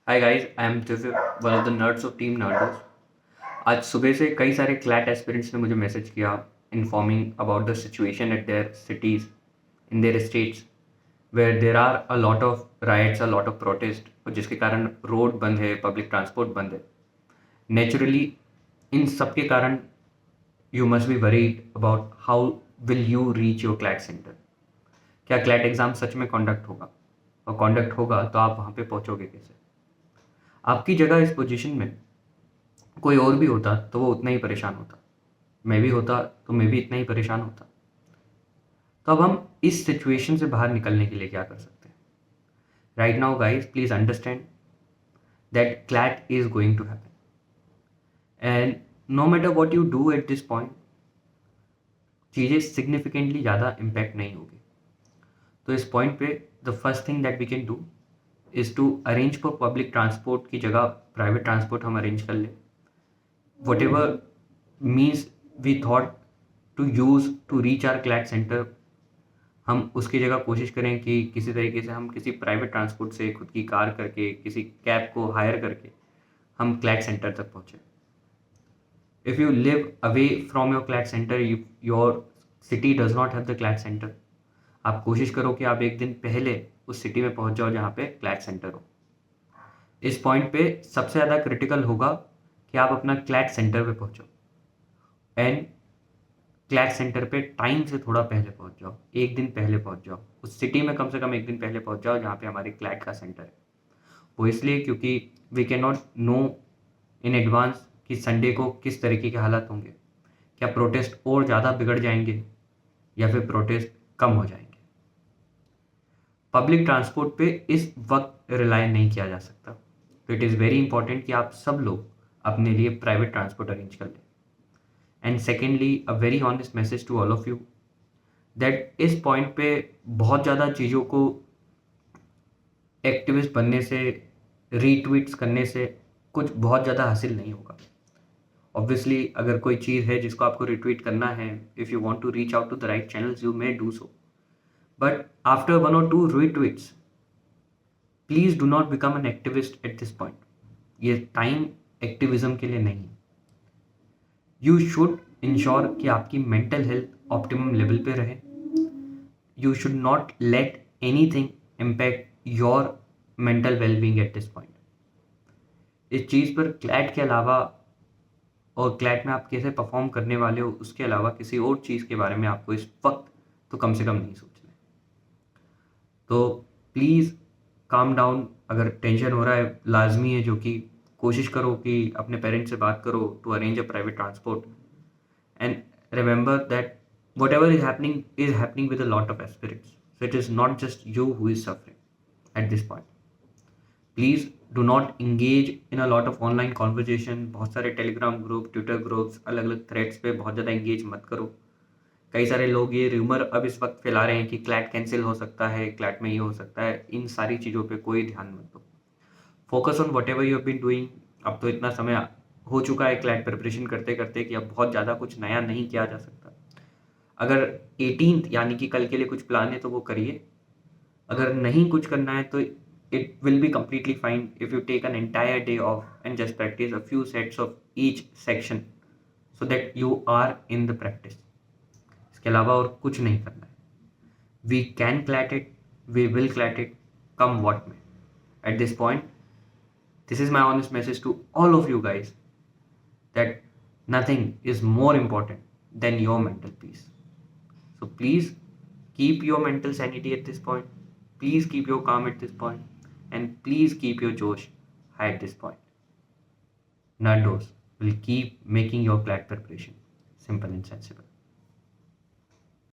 Hi guys, I am Divya, one of the nerds of team Nerdos. आज सुबह से कई सारे क्लैट एस्पिरेंट्स ने मुझे मैसेज किया informing about the situation at their cities in their states where there are a lot of riots, a lot of protest, और जिसके कारण रोड बंद है, पब्लिक ट्रांसपोर्ट बंद है। नेचुरली इन सब के कारण you must be worried about how will you reach your CLAT centre. क्या क्लैट एग्ज़ाम सच में कंडक्ट होगा, और कंडक्ट होगा तो आप वहाँ पे पहुँचोगे कैसे? आपकी जगह इस पोजीशन में कोई और भी होता तो वो उतना ही परेशान होता। मैं भी होता तो मैं भी इतना ही परेशान होता। तो अब हम इस सिचुएशन से बाहर निकलने के लिए क्या कर सकते हैं? Right now guys, please understand that CLAT is going to happen, and no matter what you do at this point, चीज़ें सिग्निफिकेंटली ज़्यादा इम्पैक्ट नहीं होगी। तो इस पॉइंट पे the first thing that we can do is to arrange for public transport की जगह private transport हम अरेंज कर लें। whatever means we thought to use to reach our CLAT center, हम उसकी जगह कोशिश करें कि किसी तरीके से हम किसी प्राइवेट ट्रांसपोर्ट से खुद की कार करके, किसी कैब को हायर करके हम क्लैट सेंटर तक पहुँचे। If you live away from your CLAT centre, your city does not have the CLAT centre, आप कोशिश करो कि आप एक दिन पहले उस सिटी में पहुँच जाओ जहाँ पे क्लैट सेंटर हो। इस पॉइंट पे सबसे ज़्यादा क्रिटिकल होगा कि आप अपना क्लैट सेंटर पे पहुँचो, एंड क्लैट सेंटर पे टाइम से थोड़ा पहले पहुंच जाओ, एक दिन पहले पहुंच जाओ। उस सिटी में कम से कम एक दिन पहले पहुंच जाओ जहाँ पे हमारे क्लैट का सेंटर है। वो इसलिए क्योंकि we can not know in advance कि संडे को किस तरीके के हालात होंगे। क्या प्रोटेस्ट और ज़्यादा बिगड़ जाएंगे या फिर प्रोटेस्ट कम हो जाएंगे? पब्लिक ट्रांसपोर्ट पे इस वक्त रिलाय नहीं किया जा सकता। तो इट इज़ वेरी इंपॉर्टेंट कि आप सब लोग अपने लिए प्राइवेट ट्रांसपोर्ट अरेंज कर लें। And secondly, a very honest message to all of you that इस पॉइंट पे बहुत ज़्यादा चीज़ों को एक्टिविस्ट बनने से, रीट्वीट्स करने से कुछ बहुत ज़्यादा हासिल नहीं होगा। ऑब्वियसली अगर कोई चीज़ है जिसको आपको रिट्वीट करना है, if you want to reach out to the right channels, you may do so, but after one और two retweets please do not become an activist at this point. ये टाइम एक्टिविज्म के लिए नहीं है। You should ensure कि आपकी mental health optimum level पे रहे। You should not let anything impact your mental well-being at this point. इस चीज़ पर क्लैट के अलावा और क्लैट में आप कैसे परफॉर्म करने वाले हो उसके अलावा किसी और चीज़ के बारे में आपको इस वक्त तो कम से कम नहीं सोचना है। तो प्लीज़ काम डाउन। अगर टेंशन हो रहा है, लाजमी है, जो कि कोशिश करो कि अपने पेरेंट्स से बात करो to arrange a private transport, and remember that whatever is happening with a lot of aspirants, so it is not just you who is suffering at this point. Please do not engage in a lot of online conversation। बहुत सारे Telegram group, Twitter groups, अलग अलग threads पे बहुत ज़्यादा engage मत करो। कई सारे लोग ये र्यूमर अब इस वक्त फैला रहे हैं कि क्लैट कैंसिल हो सकता है, क्लैट में ये हो सकता है। इन सारी चीज़ों पे कोई ध्यान मत दो। Focus on whatever you have been doing. अब तो इतना समय हो चुका है क्लैट प्रिपरेशन करते करते कि अब बहुत ज़्यादा कुछ नया नहीं किया जा सकता। अगर 18th यानी कि कल के लिए कुछ प्लान है तो वो करिए। अगर नहीं कुछ करना है तो it will be completely fine if you take an entire day off and just practice a few sets of each section so that you are in the practice। इसके अलावा और कुछ नहीं करना है। We can clat it, we will clat it, come what may। At this point, this is my honest message to all of you guys that nothing is more important than your mental peace. So please keep your mental sanity at this point. Please keep your calm at this point. And please keep your Josh high at this point. Nardos will keep making your CLAT preparation simple and sensible.